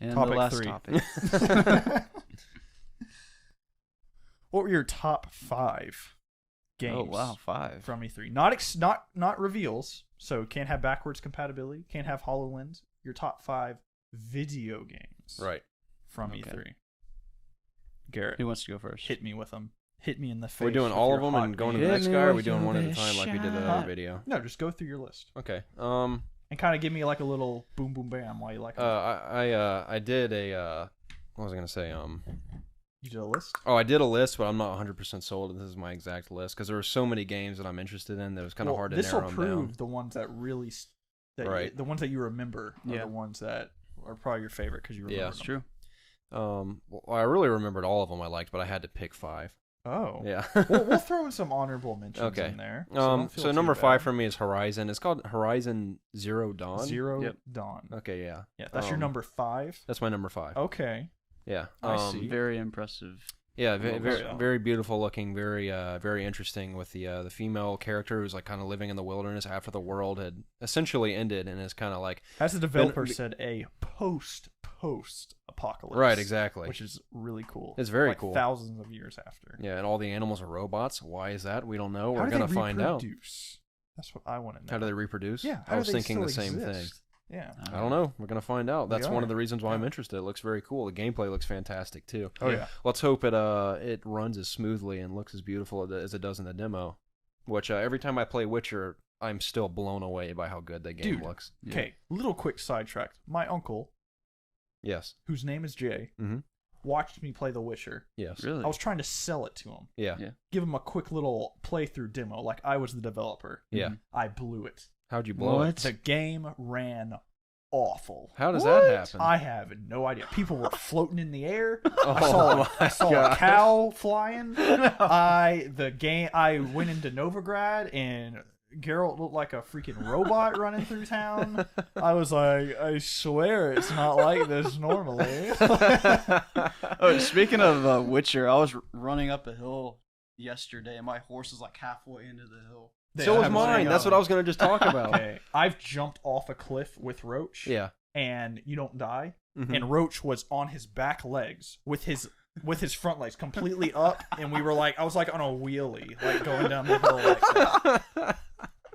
And Topic the last 3. topic. What were your top 5 games? Oh wow, 5 from E3. Not reveals, so can't have backwards compatibility, can't have HoloLens. Your top 5 video games Right. from Okay. E3. Garrett, Who wants to go first? hit me with them. Hit me in the face. We're doing with all your of them hot and going to games. the Hit next me guy, or are we with doing your one at a best time like we did the shot. other video? No, just go through your list Okay. and kind of give me like a little boom boom bam while you like. I did a what was I gonna say? You did a list. Oh, I did a list, but I'm not 100% sold. This is my exact list because there were so many games that I'm interested in that it was kind of hard to this narrow will them prove down. the ones that really, Right. the ones that you remember are Yeah. the ones that are probably your favorite because you remember Yeah. them. That's true. Well, I really remembered all of them I liked, but I had to pick 5. Oh. Yeah. We'll throw in some honorable mentions Okay. in there. Don't feel So too number bad. 5 for me is Horizon. It's called Horizon Zero Dawn. Zero Yep. Dawn. Okay, yeah. Yeah, that's your number 5. That's my number 5. Okay. Yeah. I see. Very impressive. Yeah, Well, very, yeah. very beautiful looking, very interesting with the female character who's like kind of living in the wilderness after the world had essentially ended, and is kind of like As the developer said, a post apocalypse. right, exactly. Which is really cool. It's very like cool. Thousands of years after. Yeah, and all the animals are robots. Why is that? We don't know. How We're do gonna they find out. reproduce? That's what I want to know. How do they reproduce? Yeah. I was thinking the same thing. Yeah. I don't know. We're gonna find out. That's one are. of the reasons why I'm Yeah. interested. It looks very cool. The gameplay looks fantastic too. Oh yeah. Let's hope it runs as smoothly and looks as beautiful as it does in the demo. Which every time I play Witcher, I'm still blown away by how good the game Dude. looks. Okay. Little quick sidetrack. My uncle, Yes. whose name is Jay, Mm-hmm. watched me play The Witcher. Yes. Really? I was trying to sell it to him. Yeah. Yeah. Give him a quick little playthrough demo, like I was the developer. Yeah. Mhm. I blew it. How'd you blow it? What? The game ran awful. How does that happen? I have no idea. People were floating in the air. Oh I saw a gosh. cow flying. I went into Novigrad and Geralt looked like a freaking robot running through town. I was like, I swear it's not like this normally. Oh, speaking of Witcher, I was running up a hill yesterday, and my horse was like halfway into the hill. So was I'm mine. saying, That's what I was gonna just talk about. Okay, I've jumped off a cliff with Roach. Yeah. And you don't die. Mhm. And Roach was on his back legs with his front legs completely up, and we were like, I was like on a wheelie, like going down the hill like that.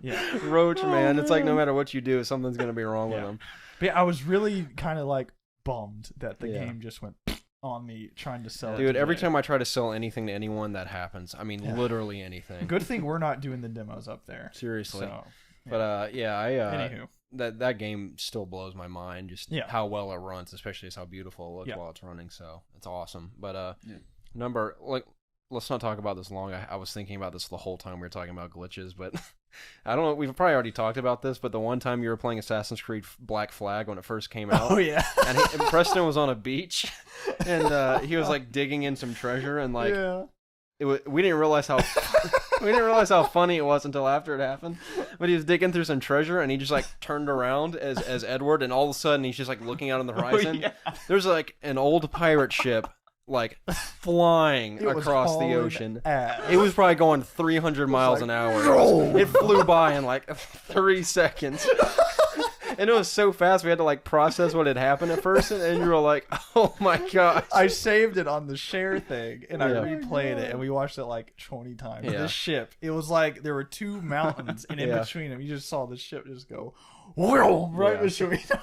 Yeah. Roach, man. It's like no matter what you do, something's gonna be wrong with Yeah. him. But yeah, I was really kind of like bummed that the Yeah. game just went on me trying to sell it. Dude, to every Jay. time I try to sell anything to anyone, that happens. I mean, Yeah. literally anything. Good thing we're not doing the demos up there. Seriously. So, But yeah, anywho, that game still blows my mind. Just Yeah. how well it runs, especially as how beautiful it looks Yeah. while it's running. So it's awesome. But Yeah. let's not talk about this long. I was thinking about this the whole time we were talking about glitches, but I don't know. We've probably already talked about this, but the one time you were playing Assassin's Creed Black Flag when it first came out. oh yeah, and Preston was on a beach, and he was like digging in some treasure, and like yeah. we didn't realize how funny it was until after it happened. But he was digging through some treasure, and he just like turned around as Edward, and all of a sudden he's just like looking out on the horizon. yeah. There's like an old pirate ship like flying It was across the hauling ocean. ass. It was probably going 300 miles like, an hour. "No!" It flew by in like 3 seconds. And it was so fast, we had to like process what had happened at first, and you were like, "Oh my gosh!" I saved it on the share thing, and I Yeah. replayed it, and we watched it like 20 times. Yeah. The ship, it was like there were 2 mountains, and in Yeah. between them, you just saw the ship just go, whoa, right Yeah. between them.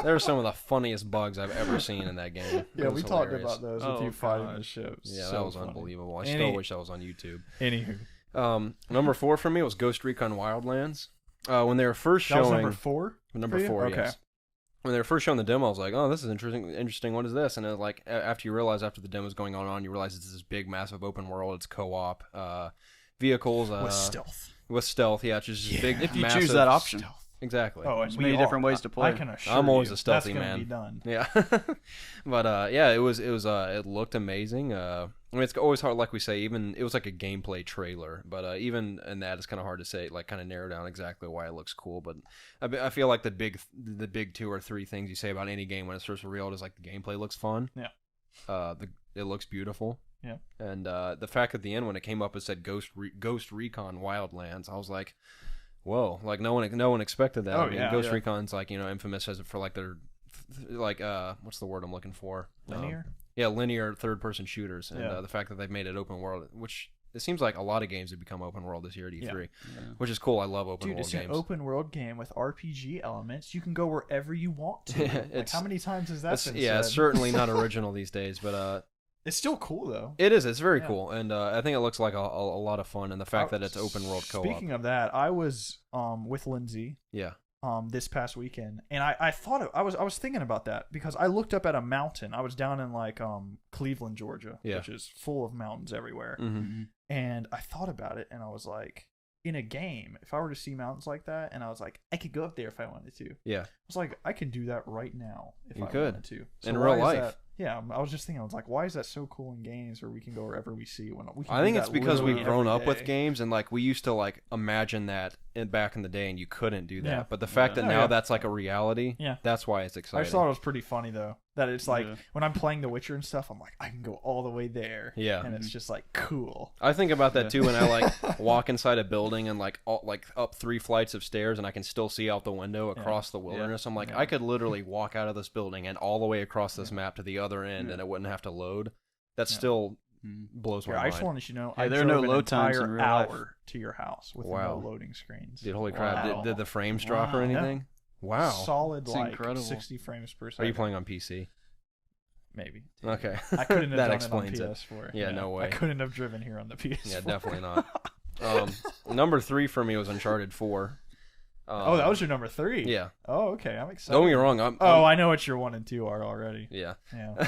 There were some of the funniest bugs I've ever seen in that game. It Yeah, was we talked hilarious. about those Oh, with you fighting God. the ships. Yeah, So that was funny. unbelievable. I Any- still wish that was on YouTube. Anywho, Number 4 for me was Ghost Recon Wildlands. When they were first that was showing number 4. number for you? 4, Okay. yes. When they were first showing the demo, I was like, "Oh, this is interesting. What is this?" And then, like after you realize after the demo's going on, you realize it's this big, massive open world. It's co-op, vehicles With stealth. With stealth, yeah. It's just big. If you massive choose that option. Stealth. exactly. Oh, and There's we many all- different ways to play. I can assure I'm always you, a stealthy that's man. Gonna be done. Yeah, but yeah, it was it looked amazing. I mean, it's always hard, like we say. Even it was like a gameplay trailer, but even in that, it's kind of hard to say, like, kind of narrow down exactly why it looks cool. But I feel like the big 2 or 3 things you say about any game when it's first revealed is like the gameplay looks fun. Yeah. It looks beautiful. Yeah. And the fact at the end when it came up it said Ghost Recon Wildlands, I was like, whoa, like no one expected that. Oh, I mean, yeah, Ghost yeah. Recon's like, infamous as for like their like what's the word I'm looking for? Linear. Yeah, linear third-person shooters, and Yeah. the fact that they've made it open world, which it seems like a lot of games have become open world this year at E3, which is cool. I love open Dude, world it's games. an open world game with RPG elements. You can go wherever you want to. Like, how many times has that been Yeah, said? it's certainly not original these days, but It's still cool though. it is. It's very Yeah. cool, and I think it looks like a lot of fun, and the fact that it's open world co-op. Speaking of that, I was with Lindsay Yeah. this past weekend, and I thought I was thinking about that because I looked up at a mountain. I was down in like Cleveland, Georgia, which is full of mountains everywhere. Mm-hmm. And I thought about it, and I was like, in a game, if I were to see mountains like that, and I was like, I could go up there if I wanted to. Yeah. I was like, I can do that right now if You I could. wanted to. In why real is life. that- yeah, I was just thinking, I was like, why is that so cool in games where we can go wherever we see when we can I do think that it's because literally we've grown every up with day. games, and like we used to like imagine that back in the day, and you couldn't do that. Yeah. But the fact that Oh, now yeah. that's like a reality, Yeah. that's why it's I exciting. just thought it was pretty funny though that it's like Yeah. when I'm playing The Witcher and stuff, I'm like, I can go all the way there. Yeah. And it's just like cool. I think about that Yeah. too when I like walk inside a building and like up 3 flights of stairs, and I can still see out the window across the wilderness. I'm like, Yeah. I could literally walk out of this building and all the way across this map to the other end, Yeah. and it wouldn't have to load. That Yeah. still Mhm. blows my Yeah, I mind. just wanted you to know Yeah, I there are drove no an load times in entire real life. hour to your house with Wow. no loading screens. Dude, holy crap! Wow. Did the frames drop or Wow. anything? Wow. Solid It's like incredible. 60 frames per Are second. you playing on PC? Maybe. Okay. I couldn't have that done explains it on it. PS4. Yeah, no way. I couldn't have driven here on the PS4. Yeah, definitely not. Number 3 for me was Uncharted 4. Oh, that was your number 3. Yeah. Oh, okay. I'm excited. Don't get me wrong. I know what your 1 and 2 are already. Yeah. Yeah.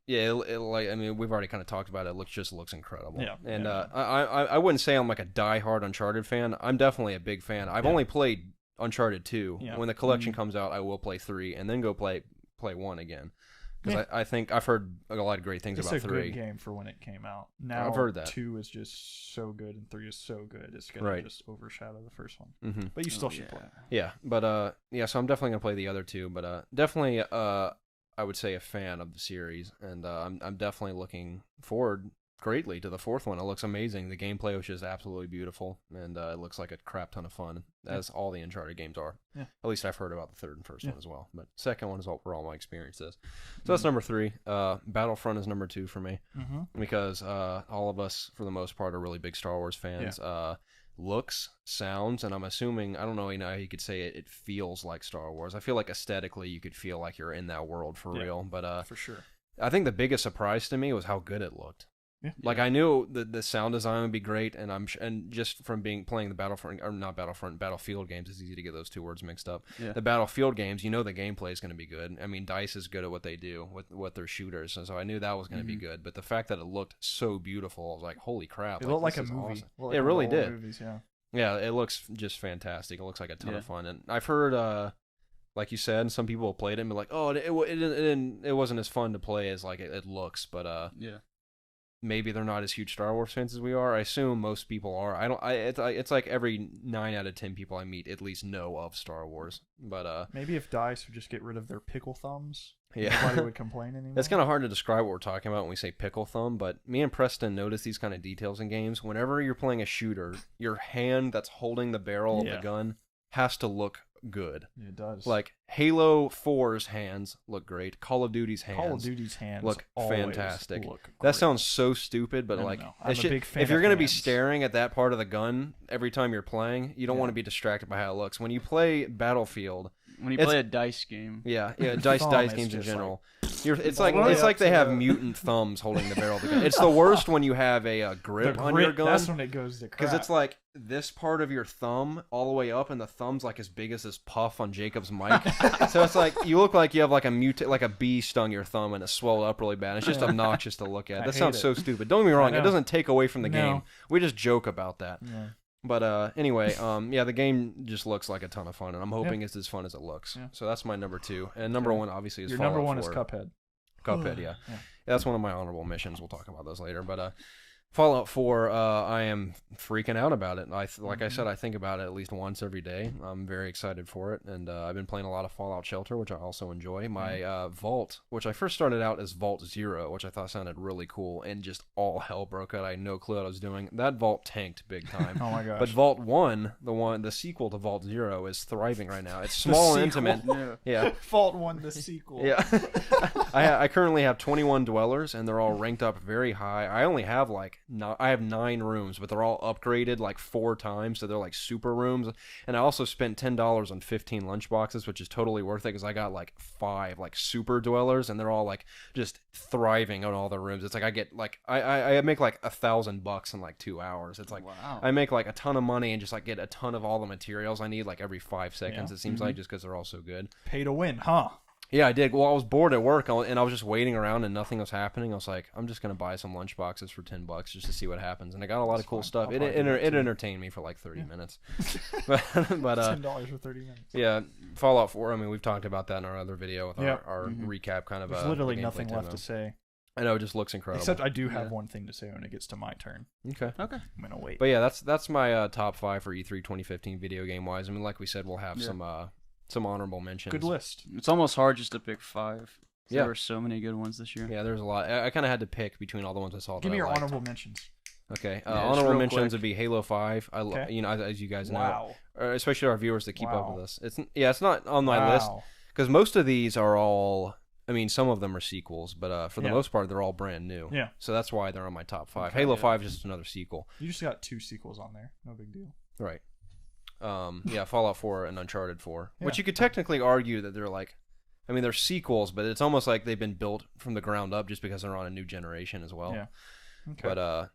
Yeah. Like, I mean, we've already kind of talked about it. It looks incredible. Yeah, And yeah. I wouldn't say I'm like a diehard Uncharted fan. I'm definitely a big fan. I've Yeah. only played Uncharted 2. Yeah. When the collection comes out, I will play 3 and then go play 1 again. Because I think I've heard a lot of great things It's about a 3. good game for when it came out. Now I've heard that. 2 is just so good and 3 is so good. It's gonna Right. just overshadow the first one. Mm-hmm. But you still Oh, should yeah. play. Yeah, but yeah, so I'm definitely gonna play the other 2, but definitely I would say a fan of the series, and I'm definitely looking forward greatly to the 4th one. It looks amazing. The gameplay was just absolutely beautiful, and it looks like a crap ton of fun, as all the Uncharted games are. Yeah. At least I've heard about the 3rd and 1st Yeah. one as well, but 2nd one is where all my experience is. So that's number 3. Battlefront is number 2 for me, Mm-hmm. because all of us, for the most part, are really big Star Wars fans. Looks, sounds, and I'm assuming, I don't know how you could say it feels like Star Wars. I feel like aesthetically you could feel like you're in that world for Yeah. real, but For sure. I think the biggest surprise to me was how good it looked. Yeah. Like, I knew the sound design would be great, and and just from playing the Battlefield games, it's easy to get those 2 words mixed up. Yeah. The Battlefield games, you know the gameplay is going to be good. I mean, DICE is good at what they do with their shooters, and so I knew that was going to be good. But the fact that it looked so beautiful, I was like, holy crap. It looked like a this is movie. awesome. Looked like It one of really the old did. Movies, yeah. Yeah, it looks just fantastic. It looks like a ton Yeah. of fun, and I've heard, like you said, some people have played it and be like, "Oh, it wasn't as fun to play as like it looks." But Yeah. maybe they're not as huge Star Wars fans as we are. I assume most people are. It's like every 9 out of 10 people I meet at least know of Star Wars. But Maybe if DICE would just get rid of their pickle thumbs, yeah. nobody would complain anymore. It's kind of hard to describe what we're talking about when we say pickle thumb, but me and Preston notice these kind of details in games. Whenever you're playing a shooter, your hand that's holding the barrel of the gun has to look good. It does. Like Halo 4's hands look great. Call of Duty's hands Call of Duty's hands look always fantastic. look That great. sounds so stupid, but No, like no. I'm it's a just- big fan if you're of gonna be hands. staring at that part of the gun every time you're playing, you don't Yeah. want to be distracted by how it looks. When you play Battlefield, When you It's- play a dice game. yeah, The dice thumb dice is games in just general. like- It's all like the way it's up like they to have the- mutant thumbs holding the barrel of the gun. It's the worst when you have a grip The on your grip, gun. that's when it goes to crap. Because it's like this part of your thumb all the way up, and the thumb's like as big as this puff on Jacob's mic. So it's like you look like you have like like a bee stung your thumb and it swelled up really bad. It's just obnoxious to look at. I That hate sounds it. so stupid. Don't get me wrong; it know. doesn't take away from the No. game. We just joke about that. Yeah. But anyway, yeah, the game just looks like a ton of fun, and I'm hoping it's as fun as it looks. Yeah. So that's my number 2, and number Okay. 1 obviously is Your Fallout number 1 is 4. Cuphead. Cuphead, yeah. Yeah. That's one of my honorable missions. We'll talk about those later. But Fallout 4, I am freaking out about it. Like I said, I think about it at least once every day. I'm very excited for it, and I've been playing a lot of Fallout Shelter, which I also enjoy. My Vault, which I first started out as Vault Zero, which I thought sounded really cool, and just all hell broke out. I had no clue what I was doing. That Vault tanked big time. Oh my gosh. But Vault 1, the sequel to Vault Zero, is thriving right now. It's small and intimate. Yeah. Vault 1, the sequel. Yeah. I currently have 21 dwellers, and they're all ranked up very high. I only have I have 9 rooms, but they're all upgraded like 4 times, so they're like super rooms. And I also spent $10 on 15 lunchboxes, which is totally worth it because I got like 5 like super dwellers, and they're all like just thriving on all the rooms. It's like I get like I make like $1,000 in like 2 hours. It's like wow. I make like a ton of money and just like get a ton of all the materials I need like every 5 seconds. Yeah. It seems like just because they're all so good. Pay to win, huh? Yeah, I did. Well, I was bored at work, and I was just waiting around, and nothing was happening. I was like, I'm just gonna buy some lunch boxes for $10 just to see what happens. And I got a lot of cool stuff. It entertained me for like 30 minutes. but $10 for 30 minutes. Yeah, Fallout 4. I mean, we've talked about that in our other video with Yeah. our recap kind of. There's literally gameplay nothing demo. left to say. I know, it just looks incredible. Except I do have one thing to say when it gets to my turn. Okay. Okay. I'm gonna wait. But yeah, that's my top 5 for E3 2015 video game wise. I mean, like we said, we'll have some honorable mentions. Good list. It's almost hard just to pick 5. Yeah. There were so many good ones this year. Yeah, there's a lot. I kind of had to pick between all the ones I saw. Give me your liked. honorable mentions. Okay, Yeah, honorable real mentions quick. would be Halo 5. Okay. You know, as you guys know, Wow. especially our viewers that keep up Wow. with us. It's not on my list Wow. because most of these are all. I mean, some of them are sequels, but for the Yeah. most part, they're all brand new. Yeah. So that's why they're on my top 5. Okay, Halo yeah. 5 is just another sequel. You just got 2 sequels on there. No big deal. Right. Yeah, Fallout 4 and Uncharted 4, Yeah. which you could technically argue that they're like. I mean, they're sequels, but it's almost like they've been built from the ground up just because they're on a new generation as well. Yeah. Okay.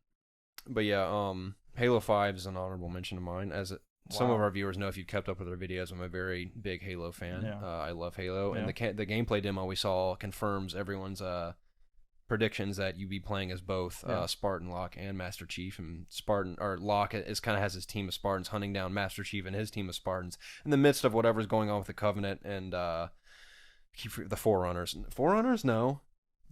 But yeah, Halo 5 is an honorable mention of mine. Some of Wow. our viewers know if you've kept up with our videos, I'm a very big Halo fan. Yeah. I love Halo, Yeah. and the gameplay demo we saw confirms everyone's predictions that you'd be playing as both Spartan Locke and Master Chief, and Locke kind of has his team of Spartans hunting down Master Chief and his team of Spartans in the midst of whatever's going on with the Covenant and the Forerunners. Forerunners, no.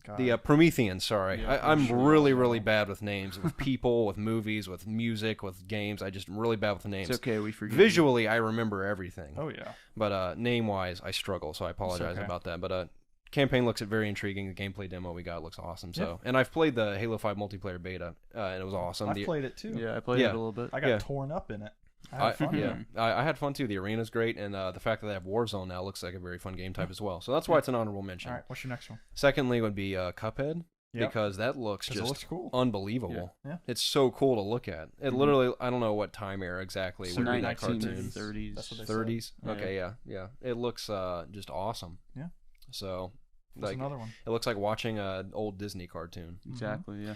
God. The Prometheans, sorry. Yeah, I'm sure. really bad with names, with people, with movies, with music, with games. I just really bad with the names. It's okay, we forget. Visually, I remember everything. Oh yeah. But name-wise, I struggle, so I apologize okay. about that. But campaign looks very intriguing. The gameplay demo we got looks awesome. So, and I've played the Halo 5 multiplayer beta, and it was awesome. I played it too. Yeah, I played it a little bit. I got Yeah. torn up in it. I had fun. Yeah, I had fun too. The arena's great, and the fact that they have Warzone now looks like a very fun game type as well. So that's why it's an honorable mention. All right. What's your next one? Secondly would be Cuphead. Yep. Because that looks 'Cause it just looks cool. unbelievable. Yeah. It's so cool to look at. It literally, I don't know what time era exactly It's would be that 1930s. cartoon. 30s. That's what they said. 30s? Yeah. Okay, yeah. It looks just awesome. Yeah. So, What's like, another one? it looks like watching an old Disney cartoon. Exactly, yeah.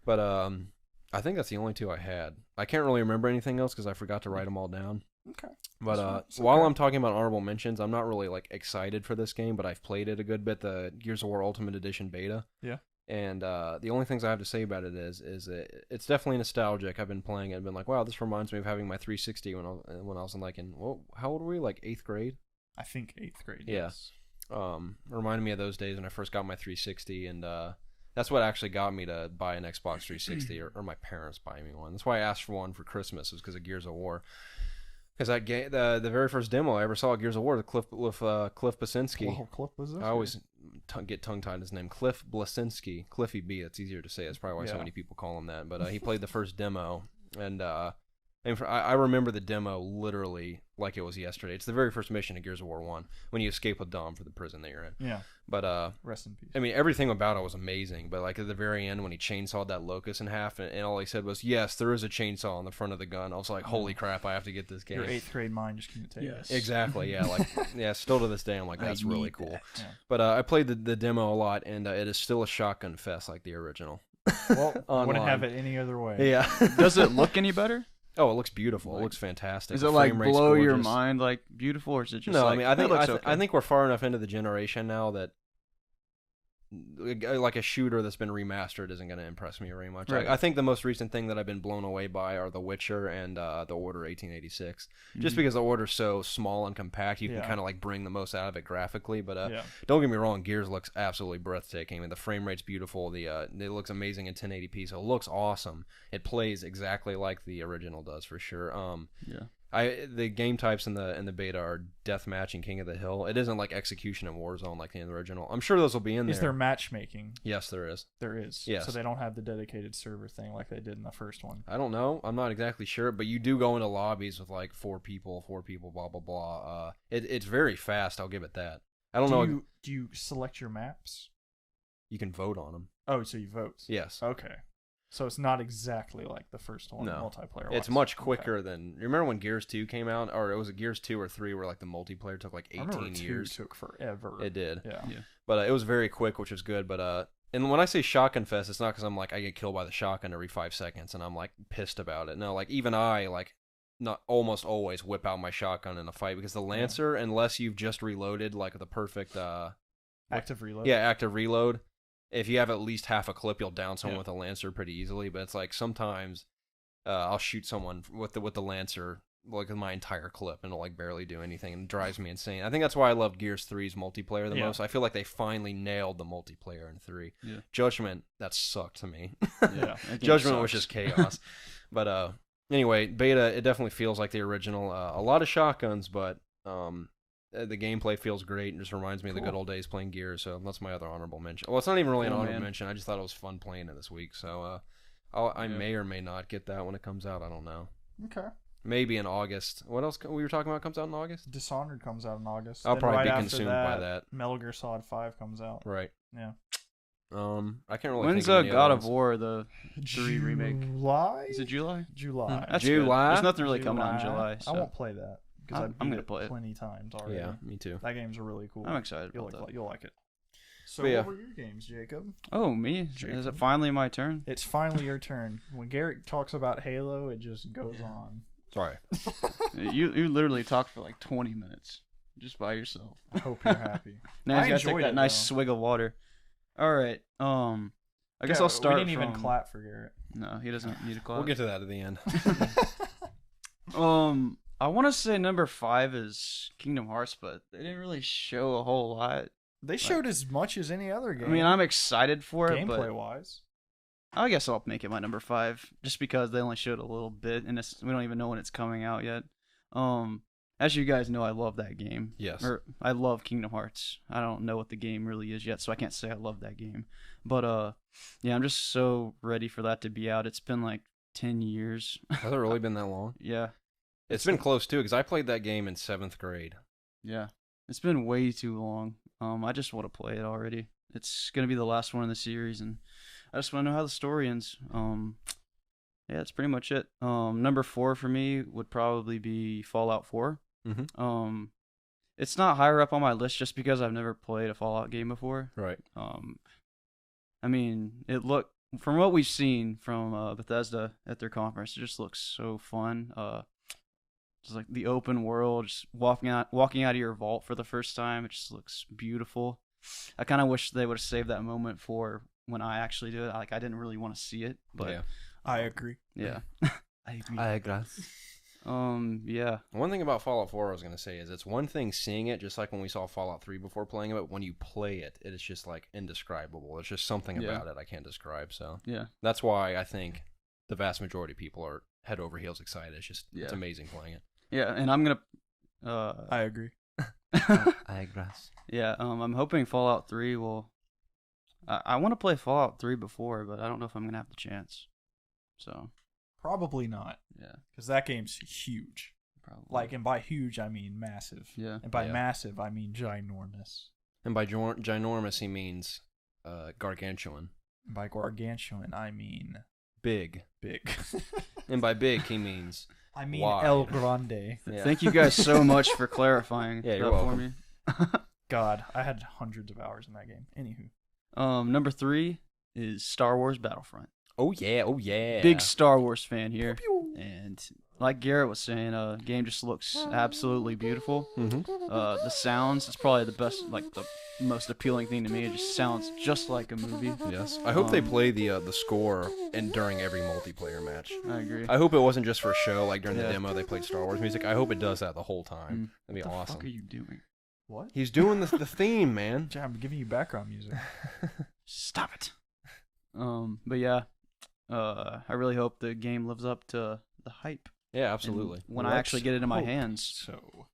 But I think that's the only 2 I had. I can't really remember anything else because I forgot to write them all down. Okay. But It's while okay. I'm talking about honorable mentions, I'm not really like excited for this game, but I've played it a good bit. The Gears of War Ultimate Edition beta. Yeah. And the only things I have to say about it is it's definitely nostalgic. I've been playing it and been like, wow, this reminds me of having my 360 when I was in how old were we? Like 8th grade? I think 8th grade. Yeah. Yes. Reminded me of those days when I first got my 360, and that's what actually got me to buy an Xbox 360, or my parents buying me one. That's why I asked for one for Christmas, was because of Gears of War. Because that game, the very first demo I ever saw of Gears of War, the Cliff Blasinski. Well, Cliff was this? I always get tongue-tied his name. Cliff Blasinski. Cliffy B, it's easier to say. That's probably why so Yeah. many people call him that. But he played the first demo, and I remember the demo literally like it was yesterday. It's the very first mission in Gears of War 1, when you escape with Dom for the prison that you're in. Yeah. But Rest in peace. I mean, everything about it was amazing, but like at the very end when he chainsawed that locust in half, and all he said was, yes, there is a chainsaw on the front of the gun. I was like, holy crap, I have to get this game. Your 8th grade mind just couldn't take it. Exactly, yeah. Like, yeah, still to this day, I'm like, I that's really need cool. that. Yeah. But I played the demo a lot, and it is still a shotgun fest like the original. Well, I wouldn't Online. have it any other way. Yeah. Does it look any better? Oh, it looks beautiful. It Like, looks fantastic. Is The it like frame rate's blow your gorgeous. mind, like beautiful, or is it just No, like, I mean, it looks okay? I think we're far enough into the generation now that like a shooter that's been remastered isn't going to impress me very much. Right. I think the most recent thing that I've been blown away by are The Witcher and The Order 1886. Just because The Order's so small and compact, you can kind of like bring the most out of it graphically. But don't get me wrong, Gears looks absolutely breathtaking. I mean, the frame rate's beautiful. It looks amazing in 1080p, so it looks awesome. It plays exactly like the original does for sure. The game types in the beta are Deathmatch and King of the Hill. It isn't like Execution and Warzone like in the original. I'm sure those will be in there. Is there matchmaking? Yes, there is. There is. Yes. So they don't have the dedicated server thing like they did in the first one. I don't know. I'm not exactly sure, but you do go into lobbies with like four people, blah blah blah. It's very fast. I'll give it that. I don't know. Do you select your maps? You can vote on them. Oh, so you vote. Yes. Okay. So it's not exactly like the first one, multiplayer. It's much quicker than. Remember when Gears 2 came out, or it was Gears 2 or 3, where like the multiplayer took like 18 years. 2 took forever. It did. Yeah. But it was very quick, which was good. But and when I say shotgun fest, it's not because I'm like I get killed by the shotgun every 5 seconds and I'm like pissed about it. No, like even I like not almost always whip out my shotgun in a fight because the Lancer, unless you've just reloaded like the perfect active reload. Yeah, active reload. If you have at least half a clip, you'll down someone with a Lancer pretty easily. But it's like sometimes I'll shoot someone with the Lancer like my entire clip and it'll like barely do anything and it drives me insane. I think that's why I love Gears 3's multiplayer the most. I feel like they finally nailed the multiplayer in 3. Yeah. Judgment, that sucked to me. Yeah, Judgment was just chaos. But anyway, beta, it definitely feels like the original. A lot of shotguns, but the gameplay feels great and just reminds me of the good old days playing Gears. So that's my other honorable mention. Well, it's not even really an honorable mention. I just thought it was fun playing it this week. So I may or may not get that when it comes out. I don't know. Okay. Maybe in August. What else we were talking about comes out in August? Dishonored comes out in August. I'll probably right be consumed by that. Metal Gear Solid 5 comes out. Right. Yeah. I can't really. When's think of any God other of War the 3 remake? July? Is it July? July. That's July. Good. There's nothing really coming out in July. So. I won't play that because I've gonna play it plenty times already. Yeah, me too. That game's really cool. I'm excited about that. You'll like it. So But what were your games, Jacob? Oh, me? Is it finally my turn? It's finally your turn. When Garrett talks about Halo, it just goes on. Sorry. you literally talked for like 20 minutes just by yourself. I hope you're happy. Now you gotta take enjoyed that it, nice though. swig of water. All right. I guess I'll start. We didn't even clap for Garrett. No, he doesn't need to clap. We'll get to that at the end. I want to say number 5 is Kingdom Hearts, but they didn't really show a whole lot. They showed as much as any other game. I mean, I'm excited for it, but gameplay-wise. I guess I'll make it my number 5 just because they only showed a little bit, and we don't even know when it's coming out yet. As you guys know, I love that game. Yes. Or I love Kingdom Hearts. I don't know what the game really is yet, so I can't say I love that game. But yeah, I'm just so ready for that to be out. It's been like 10 years. Has it really been that long? Yeah. It's been close too, because I played that game in 7th grade. Yeah. It's been way too long. I just want to play it already. It's gonna be the last one in the series, and I just want to know how the story ends. Yeah, that's pretty much it. Number 4 for me would probably be Fallout 4. Mm-hmm. It's not higher up on my list just because I've never played a Fallout game before. Right. I mean, from what we've seen from Bethesda at their conference, it just looks so fun. Just like the open world, just walking out of your vault for the first time, it just looks beautiful. I kind of wish they would have saved that moment for when I actually do it. Like, I didn't really want to see it, but yeah. I agree. Yeah. I agree. I agree. Yeah. One thing about Fallout 4 I was going to say is it's one thing seeing it, just like when we saw Fallout 3 before playing it, but when you play it, it is just like indescribable. There's just something about it I can't describe. So yeah, that's why I think the vast majority of people are head over heels excited. It's just it's amazing playing it. Yeah, and I'm gonna. I agree. I agree. Yeah, I'm hoping Fallout 3 will. I want to play Fallout 3 before, but I don't know if I'm gonna have the chance. So. Probably not. Yeah. Because that game's huge. Probably. Like, and by huge, I mean massive. Yeah. And by massive, I mean ginormous. And by ginormous, he means gargantuan. And by gargantuan, I mean big. Big. And by big, he means I mean wide. El Grande. Yeah. Thank you guys so much for clarifying Yeah, that you're for me. God, I had hundreds of hours in that game. Anywho. Number 3 is Star Wars Battlefront. Oh yeah, oh yeah. Big Star Wars fan here. Pew, pew. And like Garrett was saying, game just looks absolutely beautiful. The sounds, it's probably the best, like the most appealing thing to me. It just sounds just like a movie. Yes. I hope they play the score and during every multiplayer match. I agree. I hope it wasn't just for show, like during the demo they played Star Wars music. I hope it does that the whole time. That'd be What the awesome. fuck are you doing? What? He's doing the theme, man. I'm giving you background music. Stop it. But yeah, I really hope the game lives up to the hype. Yeah, absolutely. And when I actually get it in my hands, So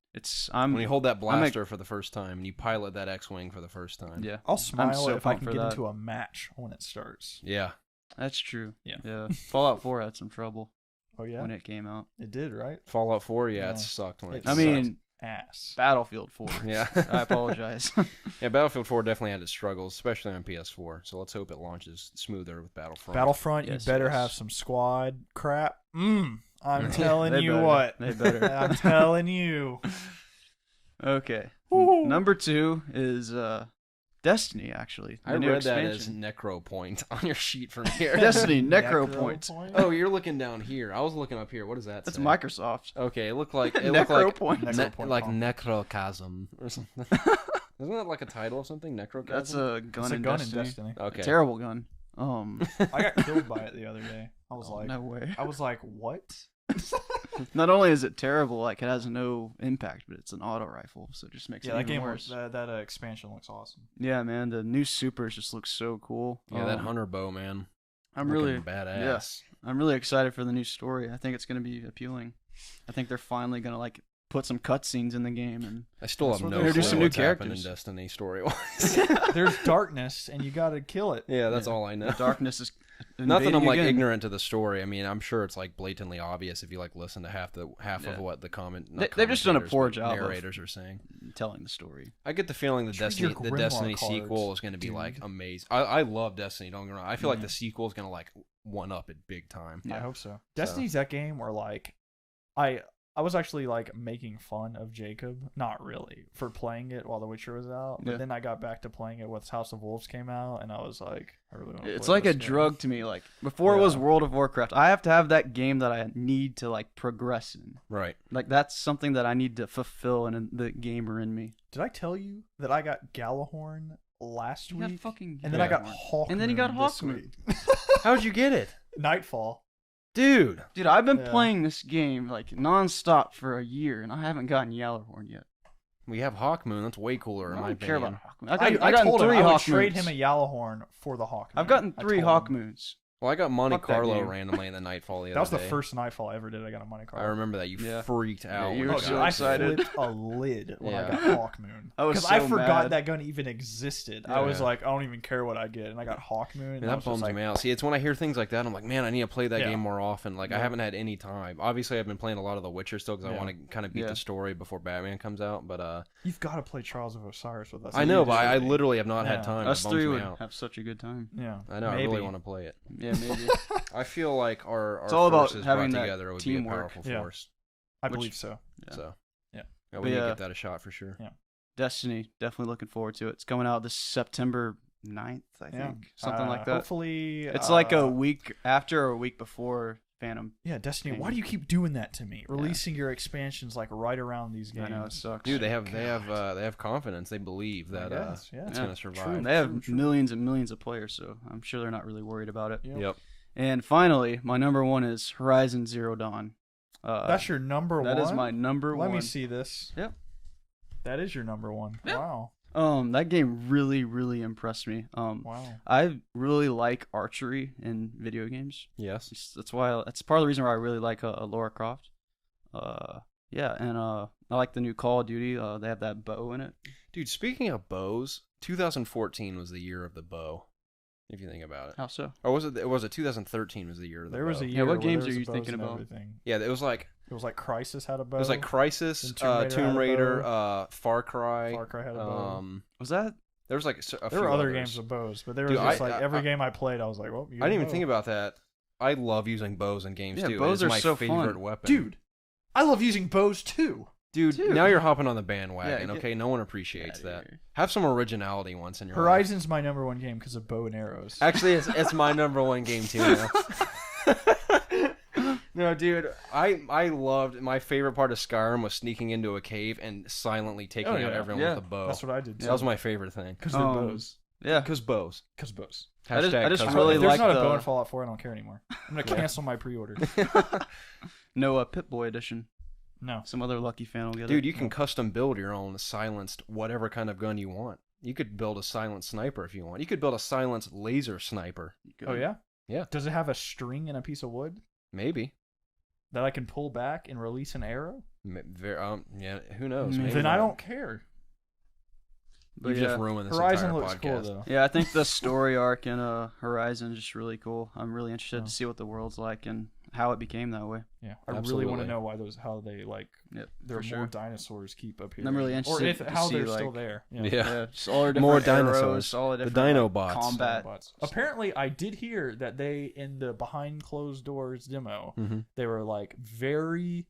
When you hold that blaster for the first time and you pilot that X-wing for the first time. yeah, I'll smile so if I pumped can for get that. into a match when it starts. Yeah. That's true. Yeah. Fallout 4 had some trouble Oh yeah, when it came out. it did, right? Fallout 4, yeah, Yeah. it sucked when it It I sucked. mean, Ass. Battlefield 4. Yeah. I apologize. Yeah, Battlefield 4 definitely had its struggles, especially on PS4. So let's hope it launches smoother with Battlefront. Battlefront, Yes, you better yes. have some squad crap. I'm telling They you better. what. They better. I'm telling you. Okay. Woo. Number 2 is Destiny, actually. I The new read that as expansion. Necro Point on your sheet from here. Destiny Necro Point. Oh, you're looking down here. I was looking up here. What does that That's say? Microsoft. Okay, it looked like Necro Point. like Necrochasm or something. Isn't that like a title of something? Necrochasm. That's a gun, It's a in, gun Destiny. in Destiny. Okay. A terrible gun. I got killed by it the other day. I was like, no way. what? Not only is it terrible, like it has no impact, but it's an auto rifle, so it just makes Yeah, it that even game worse. that expansion looks awesome. Yeah, man, the new supers just look so cool. Yeah, that hunter bow, man. I'm Looking really badass. I'm really excited for the new story. I think it's gonna be appealing. I think they're finally gonna like put some cutscenes in the game, and I still That's have what no they're clue doing. Some new what's happened in characters. Destiny story-wise. There's darkness, and you gotta kill it. Yeah, that's Yeah. all I know. darkness is Not that I'm invading like again. ignorant to the story. I mean, I'm sure it's like blatantly obvious if you like listen to half Yeah. of what the They've just done a commentators, poor but job of- narrators are saying. telling the story. I get the feeling the Trade your Destiny Grimoire cards, sequel is going to be dude. like amazing. I love Destiny. Don't get me wrong. I feel like Yeah. the sequel is going to like one up it big time. I Yeah. hope so. Destiny's that game where like I was actually like making fun of Jacob, not really, for playing it while The Witcher was out. But Yeah. then I got back to playing it once House of Wolves came out, and I was like, I really want to. It's like a drug to me. Like before it was Yeah. World of Warcraft, I have to have that game that I need to like progress in. Right. Like that's something that I need to fulfill in the gamer in me. Did I tell you that I got Galahorn last You got week? fucking And then I got Galahorn. Hawkmoon. And then you got this Hawkmoon. week. How'd you get it, Nightfall. dude? Dude, I've been Yeah. playing this game like nonstop for a year, and I haven't gotten Yalorhorn yet. We have Hawkmoon. That's way cooler in I my don't care opinion. about Hawkmoon. I I've gotten told him 3 I would Hawkmoons. trade him a Yalahorn for the Hawkmoon. I've gotten I 3 told him. Hawkmoons. Well, I got Monte Fuck that Carlo game. randomly in the Nightfall the That other was the day. first Nightfall I ever did. I got a Monte I Carlo. remember that. You Yeah. freaked out. you when were you Oh, so got God, I it. excited. flipped a lid when I Yeah. got Hawkmoon. I was Because I so forgot mad. that gun even existed. I was Yeah. like, I don't even care what I get, and I got Hawkmoon. Man, And I that was just bums like, me out. See, it's when I hear things like that, I'm like, man, I need to play that Yeah. game more often. Like, I Yeah. haven't had any time. Obviously, I've been playing a lot of The Witcher still because I Yeah. want to kind of beat Yeah. the story before Batman comes out. But You've got to play Trials of Osiris with us. I know, but I Immediately. literally have not Yeah. had time. Us It bums 3 me would out. have such a good time. Yeah, I know. maybe. I really want to play it. Yeah, maybe. I feel like our It's all about forces having brought that together would teamwork. be a powerful Yeah. force. I Which- believe so. Yeah. So Yeah. we But need to yeah. get that a shot for sure. Destiny, definitely looking forward to it. It's coming out this September 9th, I Yeah. think. Something like that. Hopefully, It's like a week after or a week before Phantom. Yeah, Destiny. Why Maybe. do you keep doing that to me? Releasing your expansions like right around these games. I know it sucks. Dude, they have confidence. They believe that guess, yeah. it's Yeah. gonna survive. They have True. millions and millions of players, so I'm sure they're not really worried about it. Yep. Yep. And finally, my number 1 is Horizon Zero Dawn. That's your number one. That is my number 1. Let me see this. Yep. That is your number one. Yep. Wow. That game really, really impressed me. Wow. I really like archery in video games. Yes. That's why. That's part of the reason why I really like Lara Croft. Yeah, and I like the new Call of Duty. They have that bow in it. Dude, speaking of bows, 2014 was the year of the bow. If you think about it. How so? Or was it 2013 was the year of the There was bow? a Yeah, year. what where games there are was you bows thinking and about? Everything. Yeah, it was like It was like Crisis had a bow. Crisis, And Tomb Raider had Tomb a Raider, bow. Far Cry. Far Cry had a bow. Was that? There was like a There few were other others. games with bows, but there was Dude, just I- like I- every game I played, I was like, well, you I didn't even got a think bow. about that. I love using bows in games Yeah, too. bows It's are my so favorite fun. weapon. Dude, I love using bows too. Dude, now you're hopping on the bandwagon. Yeah, Okay, no one appreciates outta that. here. Have some originality once in your life. Horizon's my number one game because of bow and arrows. Actually, it's my number one game too now. No, dude, I loved my favorite part of Skyrim was sneaking into a cave and silently taking out everyone with a bow. That's what I did too. That was my favorite thing. Because they're bows. Yeah. Because bows. Because bows. I just Hashtag really If there's like not a the- bow in Fallout 4, I don't care anymore. I'm going to cancel my pre-order. No, Pip-Boy edition. No. Some other lucky fan will get it. Dude, you can custom build your own silenced whatever kind of gun you want. You could build a silenced sniper if you want. You could build a silenced laser sniper. Oh, yeah? Yeah. Does it have a string and a piece of wood Maybe. that I can pull back and release an arrow? Yeah, who knows? Maybe Then not. I don't care. But You yeah. just ruined this Horizon entire looks podcast. cool, though. Yeah, I think the story arc in Horizon is just really cool. I'm really interested Oh. to see what the world's like and how it became that way. Yeah, I really Absolutely. want to know how they Yep, there are for more sure. dinosaurs keep up here. I'm really interested or if to how see, they're still like- there. Yeah. just all the different More arrows, dinosaurs. all the The different dino like, bots. combat. Bots. Apparently, I did hear that they in the behind closed doors demo, Mm-hmm. they were like very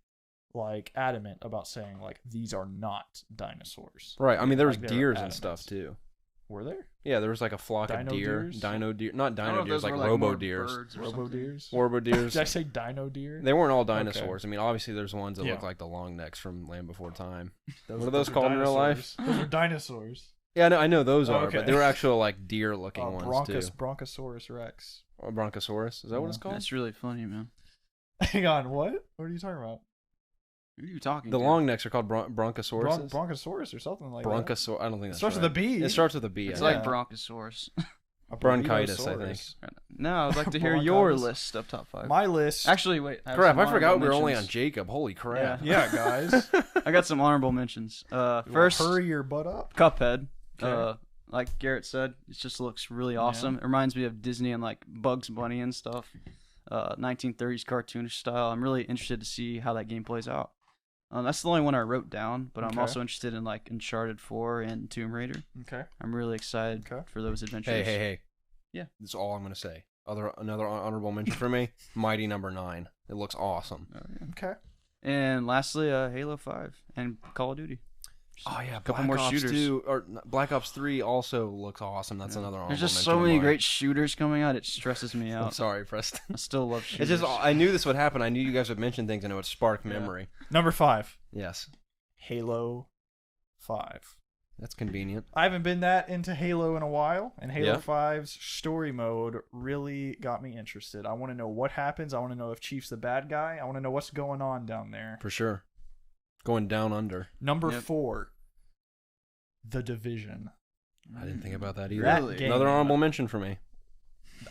like adamant about saying like these are not dinosaurs. Right. I mean, there was Like, they were deers and adamant. stuff too. Were there Yeah, there was like a flock Dino of deer, deers? dino deer, not I don't know dino if deers, those like were, robo more deers, birds or robo something. deers? orbo deers. Did I say dino deer? They weren't all dinosaurs. Okay. I mean, obviously, there's ones that Yeah. look like the long necks from Land Before Time. Those, What are those called in real life? dinosaurs. Those are dinosaurs. Yeah, I know those Oh, are, okay. but they're actual like deer-looking ones too. Bronchosaurus Rex. Or Bronchosaurus, is that what it's called? That's really funny, man. Hang on, what? What are you talking about? Who are you talking The to? long necks are called Bronchosaurus. Bronchosaurus or something like that. Bronchosaurus. I don't think It that's starts right. with a B. It starts with a B. It's I like think. Yeah. Bronchosaurus. A Bronchitis, I bronchosaurus. No, I'd like to hear your Bronchitis. list of top 5. My list. Actually, wait. have Crap! some I forgot we honorable were only on mentions. Jacob. Holy crap! Yeah, guys. I got some honorable mentions. You wanna First, hurry your butt up. Cuphead. Okay. Like Garrett said, it just looks really awesome. It reminds me of Disney and like Bugs Bunny and stuff. 1930s cartoonish style. I'm really interested to see how that game plays out. That's the only one I wrote down, but I'm Okay. also interested in like Uncharted 4 and Tomb Raider. Okay. I'm really excited Okay. for those adventures. Hey! Yeah. That's all I'm gonna say. Another honorable mention for me. Mighty Number 9. It looks awesome. Oh, yeah. Okay. And lastly, Halo 5 and Call of Duty. Oh yeah, couple Black more Ops shooters. 2 or Black Ops 3 also looks awesome. That's another honorable There's just mention so of many mine. great shooters coming out. It stresses me I'm out. sorry, Preston. I still love shooters. It's just I knew this would happen. I knew you guys would mention things and it would spark memory. Number 5. Yes, Halo 5. that's convenient. I haven't been that into Halo in a while, and Halo Yeah. 5's story mode really got me interested. I want to know what happens. I want to know if Chief's the bad guy. I want to know what's going on down there. For sure. Going down under. Number Yep. 4. The Division. I didn't think about that either. That Really? game- Another honorable mention for me.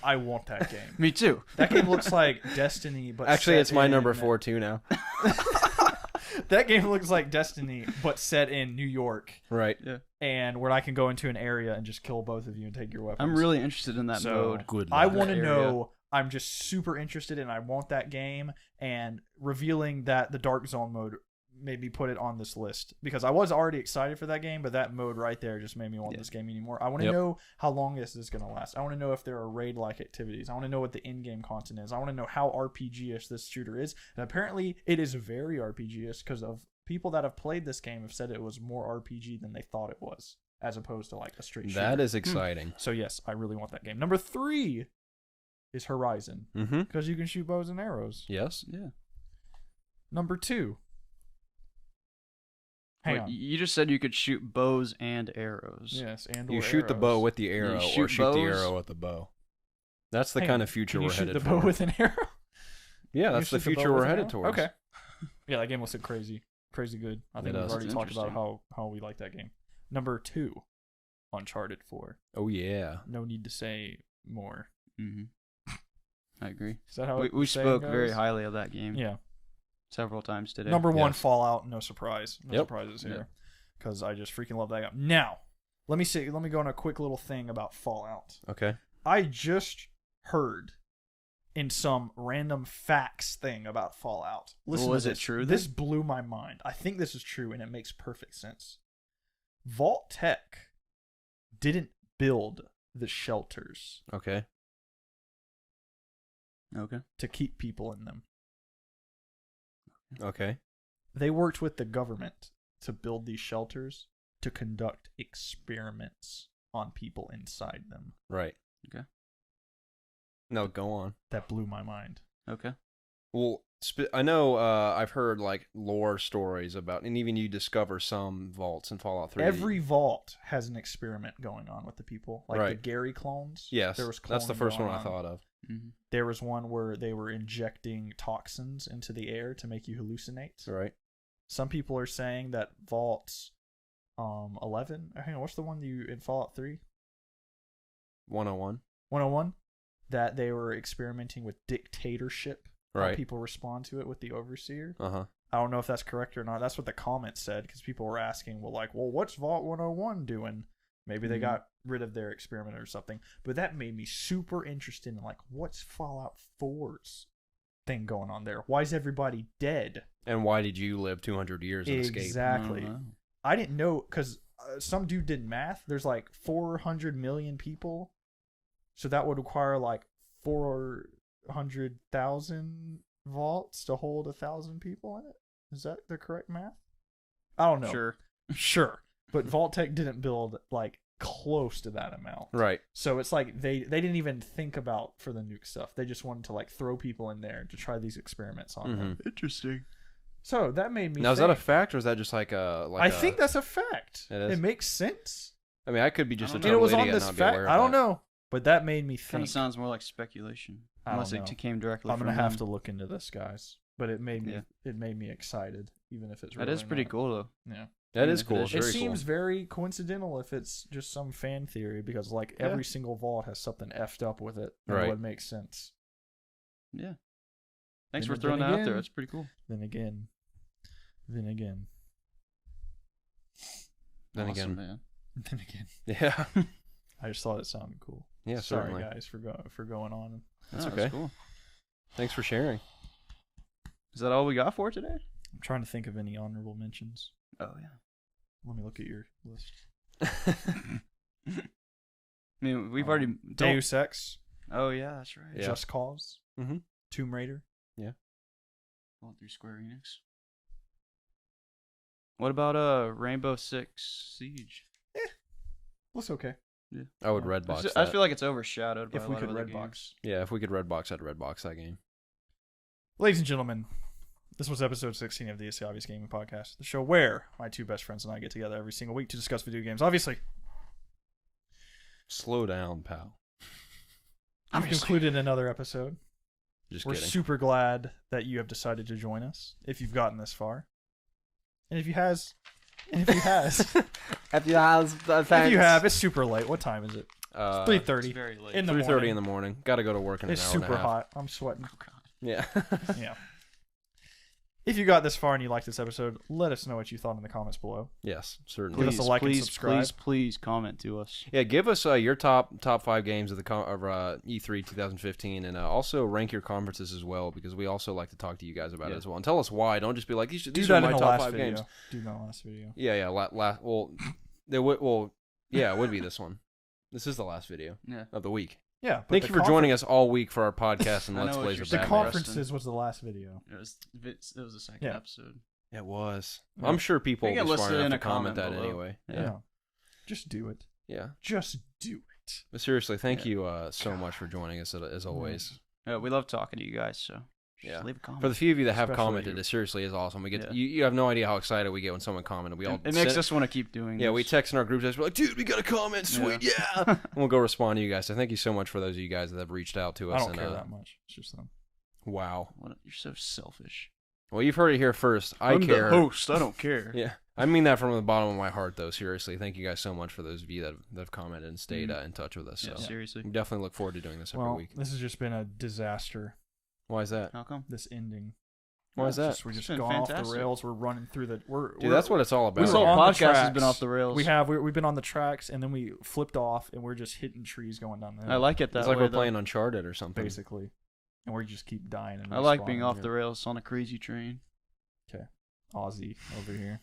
I want that game. Me too. That game looks like Destiny, but Actually, set it's my in- number 4 too now. That game looks like Destiny, but set in New York, Right. and where I can go into an area and just kill both of you and take your weapons. I'm really interested in that So, mode. Good. I luck. want to area. know. I'm just super interested, and I want that game. And revealing that the Dark Zone mode made me put it on this list because I was already excited for that game, but that mode right there just made me want Yeah. this game anymore. I want to Yep. know how long this is going to last. I want to know if there are raid-like activities. I want to know what the in-game content is. I want to know how RPG-ish this shooter is. And apparently, it is very RPG-ish because of people that have played this game have said it was more RPG than they thought it was, as opposed to like a straight shooter. That is exciting. So yes, I really want that game. Number 3 is Horizon Mm-hmm. because you can shoot bows and arrows. Yes. Yeah. Number 2. Hang Wait, on. you just said you could shoot bows and arrows. Yes, and You or shoot the bow arrows. with the arrow, or shoot shoot the bows? arrow with the bow. That's the Hang kind on, of future Can you we're shoot headed the bow for. with an arrow? Yeah, Can you that's the shoot bow future with we're an headed arrow? towards. Okay. Yeah, that game looks crazy good. I think It we've does. already It's talked about interesting. how we like that game. Number 2, Uncharted 4. Oh yeah. No need to say more. Mm-hmm. I agree. Is that how We the saying spoke very goes? highly of that game Yeah. several times today. Number 1, Yes. Fallout. No surprise. No Yep. surprises Yeah. here. Because I just freaking love that game. Now, let me go on a quick little thing about Fallout. Okay. I just heard in some random facts thing about Fallout. Listen Well, to is it this. true then? This blew my mind. I think this is true, and it makes perfect sense. Vault Tech didn't build the shelters Okay. Okay. to keep people in them. Okay. They worked with the government to build these shelters to conduct experiments on people inside them. Right. Okay. No, go on. That blew my mind. Okay. Well, I know I've heard like lore stories about, and even you discover some vaults in Fallout 3. Every vault has an experiment going on with the people, like the Right. Gary clones. Yes, there was that's the cloning first going one I on. thought of. Mm-hmm. There was one where they were injecting toxins into the air to make you hallucinate. Right. Some people are saying that vaults 11, hang on, what's the one you in Fallout 3? 101. 101, that they were experimenting with dictatorship. How Right. people respond to it with the overseer. Uh huh. I don't know if that's correct or not. That's what the comments said, because people were asking, well, what's Vault 101 doing? Maybe they got rid of their experiment or something. But that made me super interested in, like, what's Fallout 4's thing going on there? Why is everybody dead? And why did you live 200 years and escape? Exactly. I didn't know, because some dude did math. There's like 400 million people. So that would require like 400,000 vaults to hold 1,000 people in it. Is that the correct math? I don't know. Sure. But Vault-Tec didn't build like close to that amount. Right. So it's like they didn't even think about for the nuke stuff. They just wanted to like throw people in there to try these experiments on them. Interesting. So that made me Now, is that a fact or is that just like a? I think that's a fact. It is? It makes sense. I mean, I could be just a I don't total know. It was on idiot this and not be fact. aware of I don't that. know, but that made me Kind think. of sounds more like speculation, I don't unless know. it came directly I'm from gonna have them. to look into this, guys. But it made me excited, even if it's That really is pretty not. cool, though. Yeah, That is If it cool. is- It's it very seems cool. very coincidental if it's just some fan theory, because like every single vault has something effed up with it. And Right. It would make sense. Yeah. Thanks Then- for throwing then that out again- there. That's pretty cool. Then again. Then Awesome, again, man. Then again. yeah, I just thought it sounded cool. yeah, Sorry, certainly. guys, for going on. That's No, okay. cool. Thanks for sharing. Is that all we got for today? I'm trying to think of any honorable mentions. Oh yeah. Let me look at your list. I mean, we've already. Deus Ex, Oh yeah, that's right. Yeah. Just Cause, Mhm. Tomb Raider. All through Square Enix. What about Rainbow Six Siege? Looks okay. I would Yeah. Redbox I that. feel like it's overshadowed by If a we lot could of other Redbox. games. Yeah, if we could Redbox, I'd Redbox that game. Ladies and gentlemen, this was episode 16 of the It's the Obvious Gaming Podcast, the show where my two best friends and I get together every single week to discuss video games. Obviously, Slow down, pal. we've concluded another episode. Just We're kidding. super glad that you have decided to join us, if you've gotten this far. And if you have, If you have, it's super late. What time is it? uh, 3:30 It's very late. in the 3:30 morning. in the morning. Got to go to work in It's an hour and super a half. hot. I'm sweating. Oh god. Yeah. Yeah. If you got this far and you liked this episode, let us know what you thought in the comments below. Yes, certainly. Give us a like and subscribe. Please comment to us. Yeah, give us your top 5 games of the E3 2015, and also rank your conferences as well, because we also like to talk to you guys about it as well. And tell us why. Don't just be like, these Do are that my in the top last 5 video. games. Do that in the last video. Yeah. Well, there would. Well, yeah, it would be this one. This is the last video Yeah. of the week. Yeah. But Thank the you for joining us all week for our podcast and I Let's know what Plays you're of The saying. Batman. conferences was the last video. It was the second Yeah. episode. It was. Yeah. I'm sure people You will can be list smart it enough in to a comment comment that below. anyway. Yeah. Yeah. Just do it. Yeah. Just do it. But seriously, thank you so much for joining us as always. Yeah, we love talking to you guys. So just Yeah. leave a comment. For the few of you that have Especially commented, you. it seriously is awesome. We get Yeah. you have no idea how excited we get when someone commented. We all it makes send- us want to keep doing. Yeah, we this. text in our group text. We're like, dude, we got a comment. Sweet, yeah. And we'll go respond to you guys. So thank you so much for those of you guys that have reached out to I us. don't and, care that much. It's just them. Wow. You're so selfish. Well, you've heard it here first. I'm care. the host. I don't care. Yeah. I mean that from the bottom of my heart, though. Seriously, thank you guys so much for those of you that have commented and stayed in touch with us. So Yeah, seriously. we definitely look forward to doing this every Well, week. this has just been a disaster. Why is that? How come? This ending. Why is that? We're It's just been gone off the fantastic. rails. We're running through the. Dude, that's what it's all about. This were whole on the podcast has been tracks. off the rails. We've been on the tracks, and then we flipped off, and we're just hitting trees going down the hill. I like it that It's like way. we're though. playing Uncharted or something. basically, and we just keep dying. And I like being respawning. off the rails on a crazy train. Aussie over here.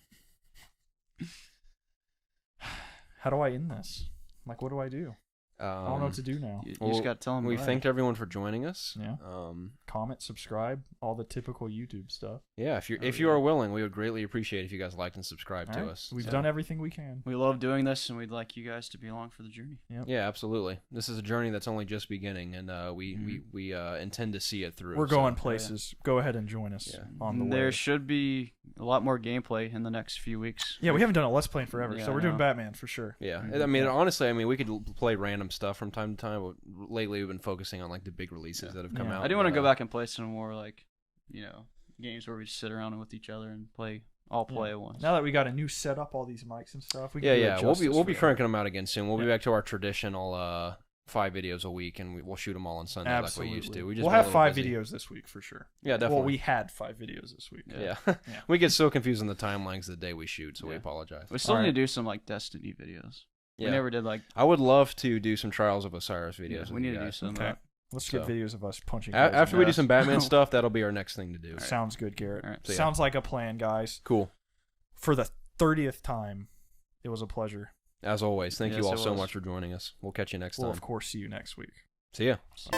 How do I end this? Like, what do I do? I don't know what to do now. You just got to tell them. We thanked everyone for joining us. Yeah. Comment, subscribe, all the typical YouTube stuff. Yeah, if you are willing, we would greatly appreciate if you guys liked and subscribed All to right. us. We've So- done everything we can. We love doing this, and we'd like you guys to be along for the journey. Yep. Yeah, absolutely. This is a journey that's only just beginning, and we intend to see it through. We're so- going places. Go ahead and join us on the way. There should be a lot more gameplay in the next few weeks. Yeah, we haven't done a Let's Play in forever, Yeah, so we're I doing know. Batman for sure. Yeah, I mean, honestly, we could play random stuff from time to time. But lately, we've been focusing on like the big releases that have come Yeah. out. I do want to go back and play some more games where we just sit around with each other and play at once. Now that we got a new setup, all these mics and stuff, we can Yeah, do it yeah, we'll justice be for cranking them out again soon. We'll be Yeah. back to our traditional 5 videos a week, and we'll shoot them all on Sunday Absolutely. like we used to. We just We'll been a have little 5 busy. videos this week for sure. Yeah, definitely. Well, we had 5 videos this week. Yeah. Yeah. We get so confused in the timelines the day we shoot, so we Yeah. apologize. We still All need right. to do some Destiny videos. Yeah. We never did I would love to do some Trials of Osiris videos. Yeah, with we need you to do guys. some. Okay. Let's get So- videos of us punching. After we do Yes. some Batman stuff, that'll be our next thing to do. Sounds good, Garrett. All right. So, yeah. Sounds like a plan, guys. Cool. For the 30th time, it was a pleasure. As always, thank Yes, you all it so was. much for joining us. We'll catch you next We'll, time. of course, see you next week. See ya. So-